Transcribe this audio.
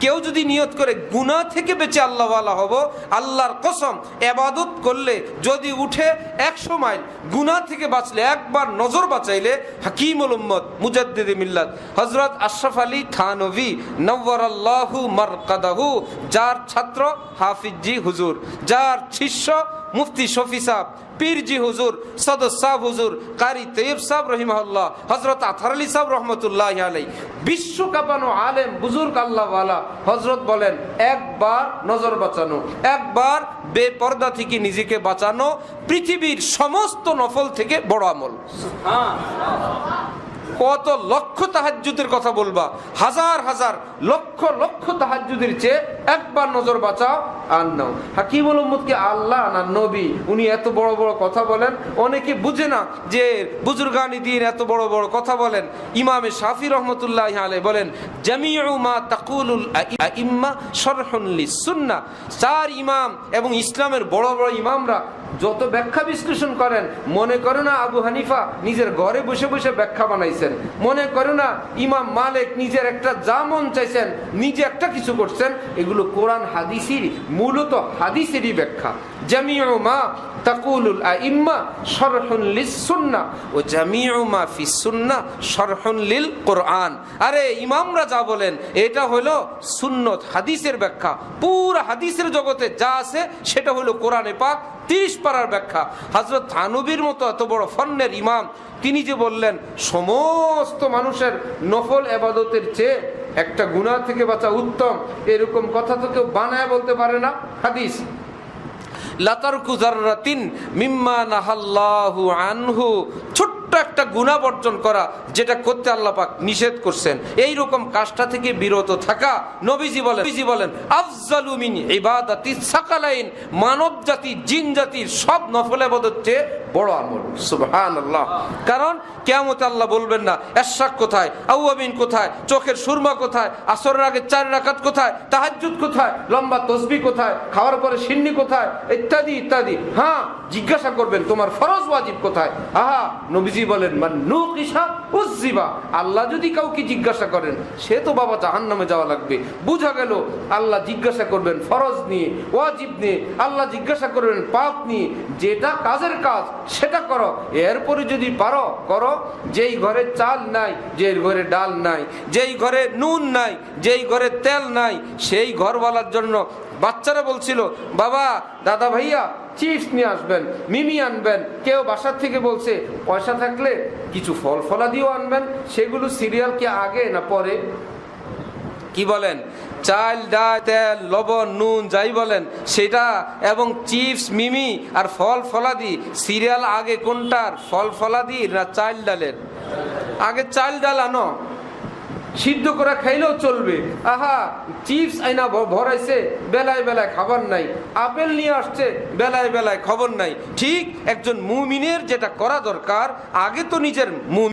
কেউ যদি নিয়ত করে গুনাহ থেকে বেঁচে আল্লাহওয়ালা হব, আল্লাহর কসম ইবাদত করলে যদি উঠে 100 মাইল, গুনাহ থেকে বাঁচলে একবার নজর বাঁচাইলে হাকিমুল উম্মত মুজাদ্দিদে মিল্লাত হযরত আশরাফ আলী থানভী নওয়ারাল্লাহু মারকাদাহু, যার ছাত্র হাফিজজি হুজুর, যার শিষ্য মুফতি শফি সাহেব, পীরজি হুজুর, সদর সাহেব হুজুর, কারি তৈয়ব সাহেব রহিমাহুল্লাহ, হযরত আতহার আলী সাহেব রহমতুল্লাহি আলাইহি, বিশ্ব কাঁপানো আলেম বুজুর্গ আল্লাহওয়ালা, হযরত বলেন একবার নজর বাঁচানো, একবার বেপর্দা থেকে নিজেকে বাঁচানো পৃথিবীর সমস্ত নফল থেকে বড় আমল। কত লক্ষ তাহাজ্জুদের কথা বলবা, হাজার হাজার লক্ষ লক্ষ তাহাজ্জুদের চেয়ে একবার নজর বাঁচাও আর নাও। হাকিমুল উম্মতকে আল্লাহ না নবী উনি এত বড় বড় কথা বলেন, অনেকে বুঝে না যে বুজুর্গানি দিন এত বড় বড় কথা বলেন। ইমামে শাফি রহমতুল্লাহি আলাইহি বলেন, জামিউ মা তাকুলুল আইম্মা শরহুন লিসুন্নাহ। চার ইমাম এবং ইসলামের বড় বড় ইমামরা যত ব্যাখ্যা বিশ্লেষণ করেন, মনে করো না আবু হানিফা নিজের ঘরে বসে বসে ব্যাখ্যা বানাইছেন, মনে করো না ইমাম মালিক নিজের একটা যা মন চাইছেন নিজে একটা কিছু করছেন। এগুলো কোরআন হাদিসের, মূলত হাদিসেরই ব্যাখ্যা। জামিউ মা তাকুলুল আইম্মা শরহুন লিসুন্নাহ ও জামিউ মা ফিস সুন্নাহ শরহুন লিল কোরআন। আরে ইমামরা যা বলেন এটা হলো সুন্নত, হাদিসের ব্যাখ্যা। পুরো হাদিসের জগতে যা আছে সেটা হলো কোরআনে পাক 30 পারার ব্যাখ্যা। হযরত থানভীর মতো এত বড় ফন্নের ইমাম, তিনি যে বললেন সমস্ত মানুষের নফল ইবাদতের চেয়ে একটা গুনাহ থেকে বাঁচা উত্তম, এরকম কথা তো কেউ বানায় বলতে পারে না। হাদিস লাতারকু যাররাতিন মিম্মা নাহাল্লাহু আনহু, ছোট্ট একটা গুনাহ বর্জন করা যেটা করতে আল্লাহ পাক নিষেধ করছেন, এই রকম কাজটা থেকে বিরত থাকা নবীজি বলেন আফজালু মিন ইবাদাতিস সাকালাইন, মানব জাতি জিন জাতির সব নফল ইবাদত চেয়ে বড় আমল। সুবহানাল্লাহ। কারণ কিয়ামতে আল্লাহ বলবেন না এশরাক কোথায়, আওয়াবিন কোথায়, চোখের সুরমা কোথায়, আসরের আগে 4 রাকাত কোথায়, তাহাজ্জুদ কোথায়, লম্বা তাসবিহ কোথায়, খাওয়ার পরে সিন্নি কোথায়, ইত্যাদি ইত্যাদি। হ্যাঁ, জিজ্ঞাসা করবেন তোমার ফরজ ওয়াজিব কোথায়। আহা, নবীজি বলেন মান নুকিশা উযিবা, আল্লাহ যদি কাউকে জিজ্ঞাসা করেন সে তো বাবা জাহান্নামে যাওয়া লাগবে। বুঝা গেল আল্লাহ জিজ্ঞাসা করবেন ফরজ নিয়ে, ওয়াজিব নিয়ে, আল্লাহ জিজ্ঞাসা করবেন পাপ নিয়ে। যেটা কাজের কাজ সেটা করো, এরপরে যদি পারো করো। যেই ঘরে চাল নাই, যেই ঘরে ডাল নাই, যেই ঘরে নুন নাই, যেই ঘরে তেল নাই, সেই ঘরওয়ালার জন্য বাচ্চারা বলছিল বাবা দাদা ভাইয়া চিপস নিয়ে আসবেন, মিমি আনবেন। কেউ বাসার থেকে বলছে পয়সা থাকলে কিছু ফল ফলাদিও আনবেন। সেগুলো সিরিয়াল কি আগে না পরে? কি বলেন? চাল ডাল তেল লবণ নুন যাই বলেন সেটা, এবং চিপস মিমি আর ফল ফলাদি, সিরিয়াল আগে কোনটার? ফল ফলাদির না চাল ডালের? আগে চাল ডাল আনো, সিদ্ধ করে খাইলেও চলবে। আহা, চিপস আইনা ভরাইছে, বেলায় বেলায় খাবার নাই। আপেল নিয়ে আসছে, বেলায় বেলায় খবর নাই। ঠিক একজন মুমিনের যেটা করা দরকার, আগে তো নিজের মুমিন